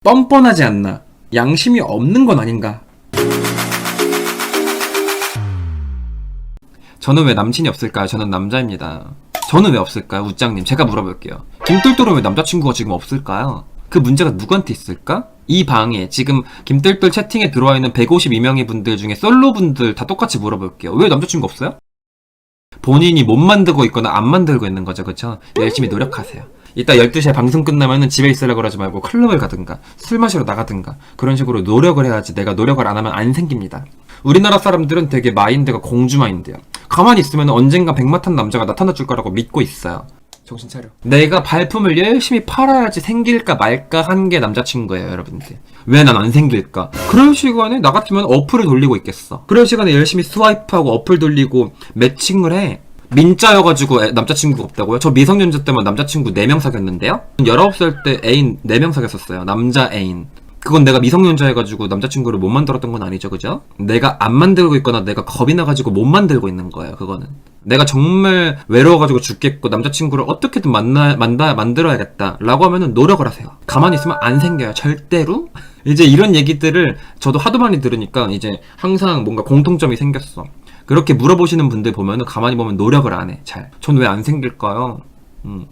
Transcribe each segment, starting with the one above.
뻔뻔하지 않나? 양심이 없는 건 아닌가? 저는 왜 남친이 없을까요? 저는 남자입니다. 저는 왜 없을까요? 우짱님, 제가 물어볼게요. 김똘똘은 왜 남자친구가 지금 없을까요? 그 문제가 누구한테 있을까? 이 방에 지금 김똘똘 채팅에 들어와 있는 152명의 분들 중에 솔로 분들 다 똑같이 물어볼게요. 왜 남자친구 없어요? 본인이 못 만들고 있거나 안 만들고 있는 거죠, 그쵸? 열심히 노력하세요. 이따 12시에 방송 끝나면은 집에 있으려고 그러지 말고 클럽을 가든가 술 마시러 나가든가 그런 식으로 노력을 해야지. 내가 노력을 안 하면 안 생깁니다. 우리나라 사람들은 되게 마인드가 공주 마인드야. 가만히 있으면 언젠가 백마탄 남자가 나타나 줄 거라고 믿고 있어요. 정신 차려. 내가 발품을 열심히 팔아야지 생길까 말까 한 게 남자친구예요, 여러분들. 왜 난 안 생길까? 그럴 시간에 나 같으면 어플을 돌리고 있겠어. 그럴 시간에 열심히 스와이프하고 어플 돌리고 매칭을 해. 민짜여가지고 남자친구가 없다고요? 저 미성년자 때만 남자친구 4명 사귀었는데요? 19살 때 애인 4명 사귀었어요. 남자 애인. 그건 내가 미성년자 해가지고 남자친구를 못 만들었던 건 아니죠, 그죠? 내가 안 만들고 있거나 내가 겁이 나가지고 못 만들고 있는 거예요, 그거는. 내가 정말 외로워가지고 죽겠고 남자친구를 어떻게든 만들어야겠다 라고 하면은 노력을 하세요. 가만히 있으면 안 생겨요, 절대로. 이제 이런 얘기들을 저도 하도 많이 들으니까 이제 항상 뭔가 공통점이 생겼어. 그렇게 물어보시는 분들 보면은 가만히 보면 노력을 안 해, 잘. 전 왜 안 생길까요?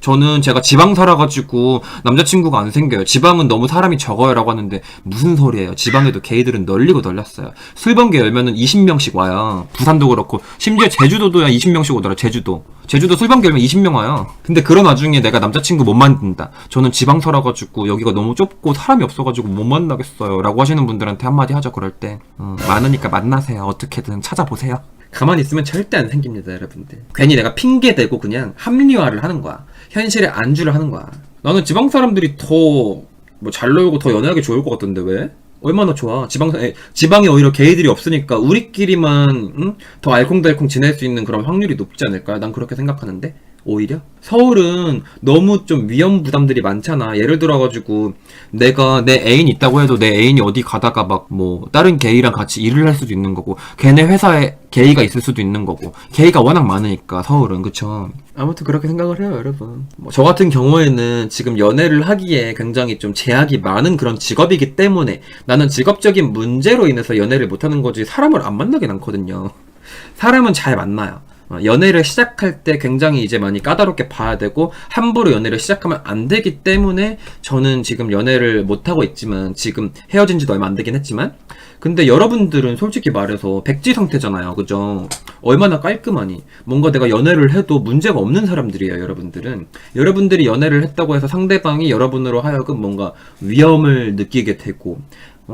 저는 제가 지방 살아가지고 남자친구가 안 생겨요. 지방은 너무 사람이 적어요 라고 하는데 무슨 소리예요. 지방에도 게이들은 널리고 널렸어요. 술번개 열면은 20명씩 와요. 부산도 그렇고 심지어 제주도도야 20명씩 오더라. 제주도 술번개 열면 20명 와요. 근데 그런 와중에 내가 남자친구 못 만든다. 저는 지방 살아가지고 여기가 너무 좁고 사람이 없어가지고 못 만나겠어요 라고 하시는 분들한테 한마디 하죠. 그럴 때 많으니까 만나세요. 어떻게든 찾아보세요. 가만히 있으면 절대 안 생깁니다, 여러분들. 괜히 내가 핑계대고 그냥 합리화를 하는 거야. 현실에 안주를 하는 거야. 나는 지방 사람들이 더 잘 놀고 더 연애하기 좋을 것 같던데 왜? 얼마나 좋아. 지방에 오히려 게이들이 없으니까 우리끼리만 더 알콩달콩 지낼 수 있는 그런 확률이 높지 않을까요? 난 그렇게 생각하는데. 오히려 서울은 너무 좀 위험 부담들이 많잖아. 예를 들어가지고 내가 내 애인 있다고 해도 내 애인이 어디 가다가 막 뭐 다른 게이랑 같이 일을 할 수도 있는 거고 걔네 회사에 게이가 있을 수도 있는 거고 게이가 워낙 많으니까 서울은. 그쵸? 아무튼 그렇게 생각을 해요, 여러분. 저 같은 경우에는 지금 연애를 하기에 굉장히 좀 제약이 많은 그런 직업이기 때문에 나는 직업적인 문제로 인해서 연애를 못하는 거지 사람을 안 만나긴 않거든요. 사람은 잘 만나요. 연애를 시작할 때 굉장히 이제 많이 까다롭게 봐야 되고 함부로 연애를 시작하면 안 되기 때문에 저는 지금 연애를 못하고 있지만, 지금 헤어진 지도 얼마 안 되긴 했지만, 근데 여러분들은 솔직히 말해서 백지 상태잖아요, 그죠? 얼마나 깔끔하니. 뭔가 내가 연애를 해도 문제가 없는 사람들이에요, 여러분들은. 여러분들이 연애를 했다고 해서 상대방이 여러분으로 하여금 뭔가 위험을 느끼게 되고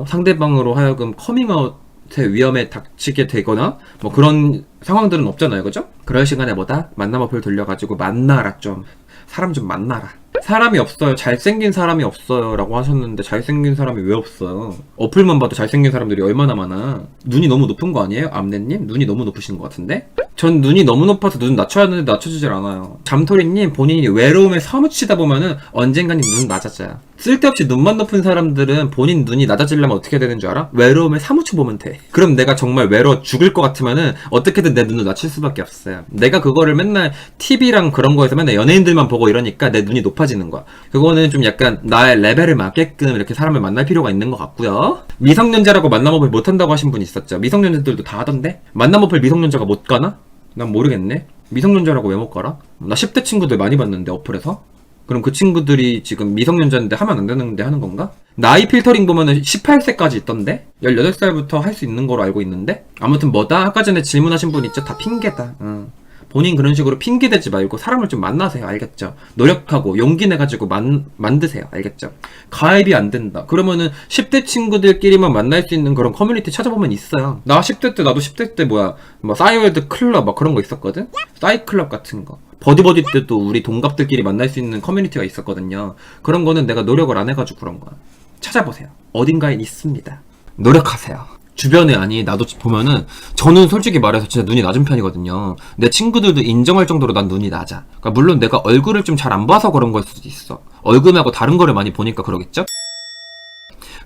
상대방으로 하여금 커밍아웃 위험에 닥치게 되거나 뭐 그런 상황들은 없잖아요, 그죠? 그럴 시간에 뭐다? 만남 어플 돌려가지고 만나라. 좀 사람 좀 만나라. 사람이 없어요, 잘생긴 사람이 없어요 라고 하셨는데 잘생긴 사람이 왜 없어요? 어플만 봐도 잘생긴 사람들이 얼마나 많아. 눈이 너무 높은 거 아니에요? 암내님? 눈이 너무 높으신 것 같은데? 전 눈이 너무 높아서 눈 낮춰야 하는데 낮춰지질 않아요. 잠토리님, 본인이 외로움에 사무치다 보면은 언젠가는 눈 낮아져요. 쓸데없이 눈만 높은 사람들은 본인 눈이 낮아지려면 어떻게 되는 줄 알아? 외로움에 사무쳐 보면 돼. 그럼 내가 정말 외로워 죽을 것 같으면은 어떻게든 내 눈을 낮출 수밖에 없어요. 내가 그거를 맨날 TV랑 그런 거에서 맨날 연예인들만 보고 이러니까 내 눈이 높아지는 거야. 그거는 좀 약간 나의 레벨을 맞게끔 이렇게 사람을 만날 필요가 있는 것 같고요. 미성년자라고 만남 어플 못한다고 하신 분 있었죠. 미성년자들도 다 하던데? 만남 어플 미성년자가 못 가나? 난 모르겠네. 미성년자라고 왜 못 가라? 나 10대 친구들 많이 봤는데 어플에서? 그럼 그 친구들이 지금 미성년자인데 하면 안 되는데 하는 건가? 나이 필터링 보면은 18세까지 있던데? 18살부터 할 수 있는 거로 알고 있는데? 아무튼 뭐다? 아까 전에 질문하신 분 있죠? 다 핑계다. 본인 그런 식으로 핑계대지 말고 사람을 좀 만나세요, 알겠죠? 노력하고 용기 내가지고 만드세요, 알겠죠? 가입이 안 된다 그러면은 10대 친구들끼리만 만날 수 있는 그런 커뮤니티 찾아보면 있어요. 나 10대 때, 나도 10대 때 뭐 싸이월드 클럽 막 그런 거 있었거든? 싸이클럽 같은 거. 버디버디 때도 우리 동갑들끼리 만날 수 있는 커뮤니티가 있었거든요. 그런 거는 내가 노력을 안 해가지고 그런 거야. 찾아보세요. 어딘가에 있습니다. 노력하세요. 주변에, 아니 나도 보면은 저는 솔직히 말해서 진짜 눈이 낮은 편이거든요. 내 친구들도 인정할 정도로 난 눈이 낮아. 그러니까 물론 내가 얼굴을 좀 잘 안 봐서 그런 걸 수도 있어. 얼굴하고 다른 거를 많이 보니까 그러겠죠?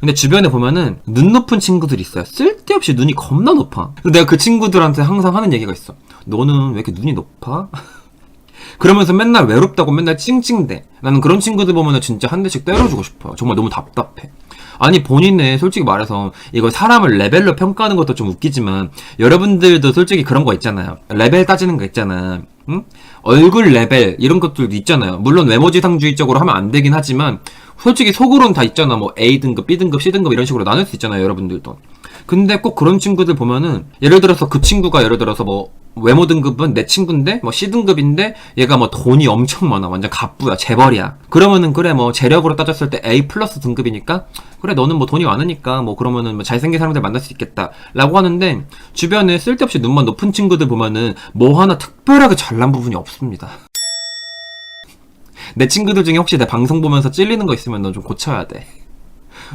근데 주변에 보면은 눈 높은 친구들이 있어요. 쓸데없이 눈이 겁나 높아. 내가 그 친구들한테 항상 하는 얘기가 있어. 너는 왜 이렇게 눈이 높아? 그러면서 맨날 외롭다고 맨날 찡찡대. 나는 그런 친구들 보면은 진짜 한 대씩 때려주고 싶어요. 정말 너무 답답해. 아니 본인은 솔직히 말해서 이거 사람을 레벨로 평가하는 것도 좀 웃기지만 여러분들도 솔직히 그런 거 있잖아요. 레벨 따지는 거 있잖아. 응? 얼굴 레벨 이런 것들도 있잖아요. 물론 외모지상주의적으로 하면 안 되긴 하지만 솔직히 속으로는 다 있잖아. 뭐 A등급, B등급, C등급 이런 식으로 나눌 수 있잖아요. 여러분들도. 근데 꼭 그런 친구들 보면은 예를 들어서 그 친구가 예를 들어서 뭐 외모 등급은 내 친구인데 뭐 C등급인데 얘가 뭐 돈이 엄청 많아. 완전 갑부야. 재벌이야. 그러면은 그래 뭐 재력으로 따졌을 때 A 플러스 등급이니까 그래 너는 뭐 돈이 많으니까 뭐 그러면은 뭐 잘생긴 사람들 만날 수 있겠다 라고 하는데 주변에 쓸데없이 눈만 높은 친구들 보면은 뭐 하나 특별하게 잘난 부분이 없습니다. 내 친구들 중에 혹시 내 방송 보면서 찔리는 거 있으면 너 좀 고쳐야 돼.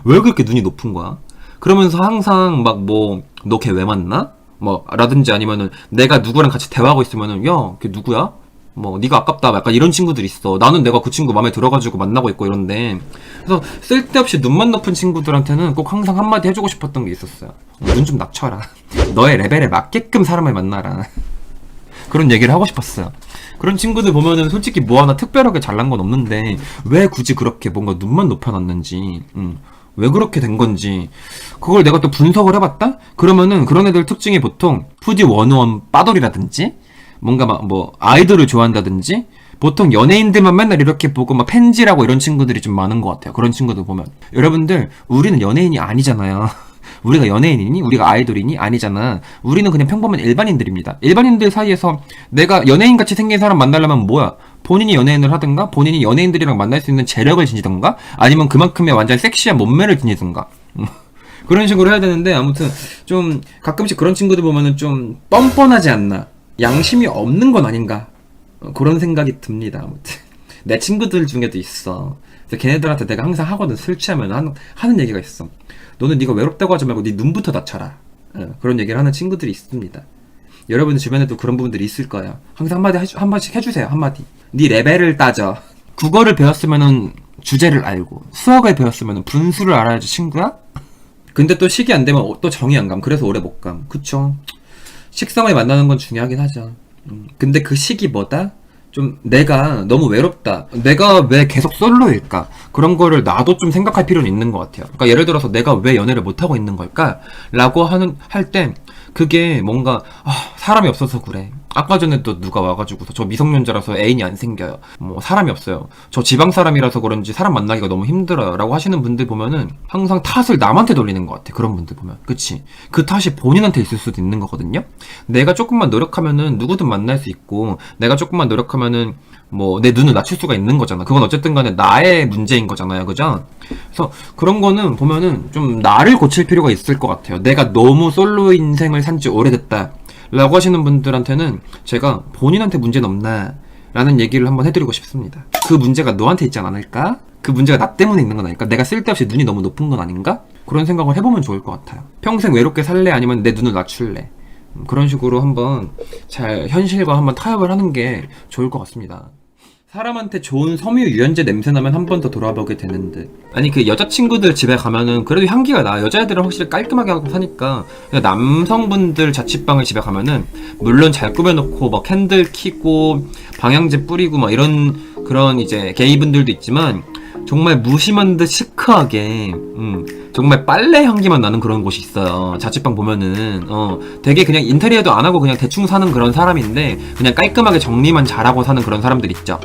왜 그렇게 눈이 높은 거야? 그러면서 항상 막 뭐 너 걔 왜 만나? 뭐 라든지 아니면은 내가 누구랑 같이 대화하고 있으면은 야 걔 누구야? 뭐 네가 아깝다 약간 이런 친구들 있어. 나는 내가 그 친구 마음에 들어가지고 만나고 있고 이런데 그래서 쓸데없이 눈만 높은 친구들한테는 꼭 항상 한마디 해주고 싶었던 게 있었어요. 눈 좀 낮춰라. 너의 레벨에 맞게끔 사람을 만나라. 그런 얘기를 하고 싶었어요. 그런 친구들 보면은 솔직히 뭐 하나 특별하게 잘난 건 없는데 왜 굳이 그렇게 뭔가 눈만 높여놨는지 왜 그렇게 된 건지 그걸 내가 또 분석을 해봤다? 그러면은 그런 애들 특징이 보통 푸디 101 빠돌이라든지 뭔가 막 뭐 아이돌을 좋아한다든지 보통 연예인들만 맨날 이렇게 보고 막 팬지라고 이런 친구들이 좀 많은 것 같아요. 그런 친구들 보면 여러분들 우리는 연예인이 아니잖아요. 우리가 연예인이니? 우리가 아이돌이니? 아니잖아. 우리는 그냥 평범한 일반인들입니다. 일반인들 사이에서 내가 연예인같이 생긴 사람 만나려면 뭐야? 본인이 연예인을 하든가 본인이 연예인들이랑 만날 수 있는 재력을 지니던가 아니면 그만큼의 완전 섹시한 몸매를 지니던가 그런 식으로 해야 되는데 아무튼 좀 가끔씩 그런 친구들 보면은 좀 뻔뻔하지 않나 양심이 없는 건 아닌가 그런 생각이 듭니다. 아무튼 내 친구들 중에도 있어. 그래서 걔네들한테 내가 항상 하거든. 술 취하면 하는 얘기가 있어. 너는 네가 외롭다고 하지 말고 네 눈부터 낮춰라. 그런 얘기를 하는 친구들이 있습니다. 여러분들 주변에도 그런 부분들이 있을 거예요. 항상 한마디씩 해주세요. 한마디. 네 레벨을 따져. 국어를 배웠으면은 주제를 알고 수학을 배웠으면은 분수를 알아야지 친구야? 근데 또 식이 안 되면 또 정이 안 감. 그래서 오래 못 감. 그쵸? 식성을 만나는 건 중요하긴 하죠. 근데 그 식이 뭐다? 좀 내가 너무 외롭다. 내가 왜 계속 솔로일까? 그런 거를 나도 좀 생각할 필요는 있는 것 같아요. 그러니까 예를 들어서 내가 왜 연애를 못하고 있는 걸까? 라고 할 때 그게 뭔가 사람이 없어서 그래. 아까 전에 또 누가 와가지고서 저 미성년자라서 애인이 안 생겨요. 뭐 사람이 없어요. 저 지방 사람이라서 그런지 사람 만나기가 너무 힘들어요. 라고 하시는 분들 보면은 항상 탓을 남한테 돌리는 것 같아. 그런 분들 보면. 그치? 그 탓이 본인한테 있을 수도 있는 거거든요. 내가 조금만 노력하면은 누구든 만날 수 있고 내가 조금만 노력하면은 뭐 내 눈을 낮출 수가 있는 거잖아. 그건 어쨌든 간에 나의 문제인 거잖아요. 그죠? 그래서 그런 거는 보면은 좀 나를 고칠 필요가 있을 것 같아요. 내가 너무 솔로 인생을 산 지 오래됐다. 라고 하시는 분들한테는 제가 본인한테 문제는 없나? 라는 얘기를 한번 해드리고 싶습니다. 그 문제가 너한테 있지 않을까? 그 문제가 나 때문에 있는 건 아닐까? 내가 쓸데없이 눈이 너무 높은 건 아닌가? 그런 생각을 해보면 좋을 것 같아요. 평생 외롭게 살래? 아니면 내 눈을 낮출래? 그런 식으로 한번 잘 현실과 한번 타협을 하는 게 좋을 것 같습니다. 사람한테 좋은 섬유 유연제 냄새 나면 한 번 더 돌아보게 되는데 아니 그 여자친구들 집에 가면은 그래도 향기가 나. 여자애들은 확실히 깔끔하게 하고 사니까 남성분들 자취방을 집에 가면은 물론 잘 꾸며놓고 막 캔들 켜고 방향제 뿌리고 막 이런 그런 이제 게이분들도 있지만 정말 무심한 듯 시크하게 정말 빨래 향기만 나는 그런 곳이 있어요. 자취방 보면은 되게 그냥 인테리어도 안 하고 그냥 대충 사는 그런 사람인데 그냥 깔끔하게 정리만 잘하고 사는 그런 사람들 있죠.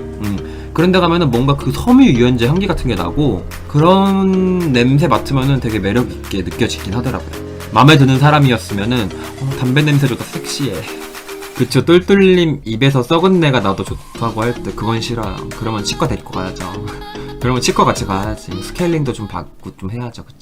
그런 데 가면은 뭔가 그 섬유 유연제 향기 같은 게 나고 그런 냄새 맡으면은 되게 매력 있게 느껴지긴 하더라고요. 마음에 드는 사람이었으면은 담배 냄새조차 섹시해. 그쵸. 똘똘님 입에서 썩은 내가 나도 좋다고 할 때 그건 싫어요. 그러면 치과 데리고 가야죠. 그러면 치과 같이 가야지. 스케일링도 좀 받고 좀 해야죠. 그쵸.